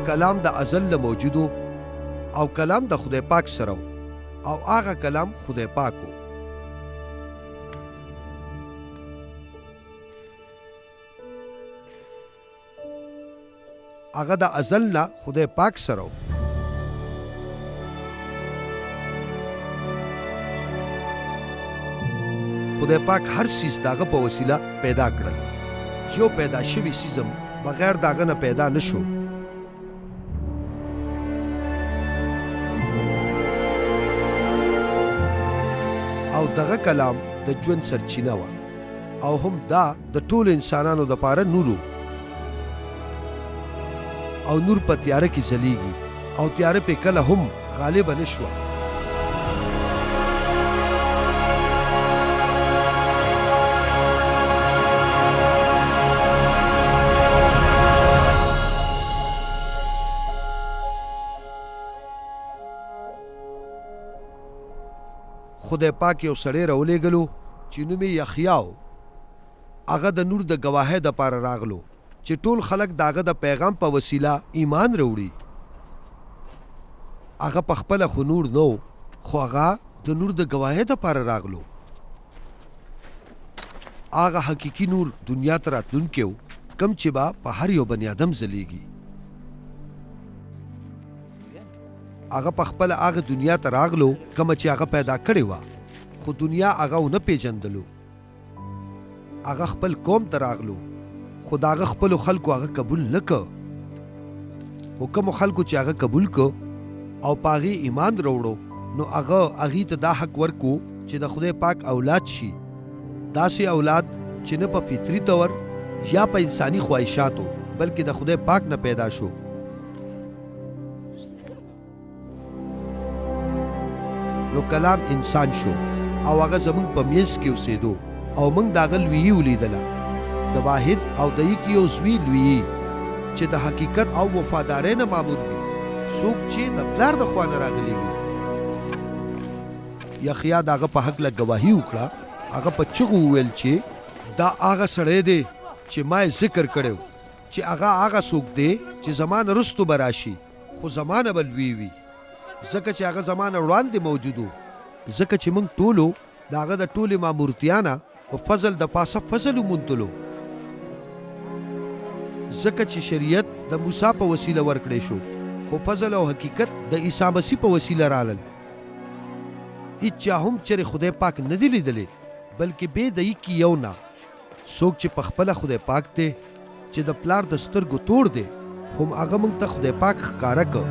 کلام د ازل نه موجودو او کلام د خدای پاک سره او هغه کلام خدای پاکو. هغه د ازل نه خدای پاک سره خدای پاک هر چیز داغه په وسیله پیدا کړل. یو پیدا شوی سیزم بغیر داغه نه پیدا نشو. او دغه کلام د ژوند سرچینه و او هم دا د ټول انسانانو د پاره نورو او نور په تیاره کې ځلیږي او تیاره په کله هم غالب نشو. خدای پاک یو سړی راولېږلو چې نوم یې یحیی و. هغه د نور د ګواهۍ دپاره راغلو چې ټول خلک د هغه د پیغام په وسیله ایمان راوړي. هغه پخپله خو نور نه و خو هغه د نور د ګواهۍ دپاره راغلو. هغه حقیقي نور دنیا ته راتلونکی و کم چې به په هر یو بني ادم ځلیږي. هغه پخپله هغه دنیا ته راغلو کومه چې هغه پیدا کړې وه خو دنیا هغه ونه پیژندلو. هغه خپل قوم ته راغلو خو د هغه خپلو خلکو هغه قبول نه که. خو کومو خلکو چې هغه قبول که او په هغې ایمان راوړو نو هغه هغې ته دا حق ورکو چې د خدای پاک اولاد شي. داسې اولاد چې نه په فطري طور یا په انساني خواهشاتو بلکې د خدای پاک نه پیدا شو. نو کلام انسان شو او هغه زمونږ په منځ کې اوسېدو او موږ د هغه لویي ولیدله، د واحد او د یکي یو زوی لویي چې د حقیقت او وفادارۍ نه مامور وي، څوک چې د پلار د خوا نه راغلی وي. یحیی د هغه په هکله ګواهي وکړه. هغه په چغو وویل چې دا هغه سړی دی چې ما یې ذکر کړی چې هغه څوک دی چې زما نه رستو به راشي خو زما نه به لوی وي، ځکه چې هغه زما نه وړاندې موجود و. ځکه چې موږ ټولو د هغه د ټولې مامورتیا نه په فضل د پاسه فضل وموندلو، ځکه چې شریعت د موسی په وسیله ورکړی شو خو فضل او حقیقت د عیسی مسیح په وسیله رالل. هیچا هم چېرې خدای پاک نه دی لیدلی بلکې بې د یکي یو نه. څوک چې پخپله خدای پاک دی چې د پلار د سترګو تور دی هم هغه موږ ته خدای پاک ښکاره که.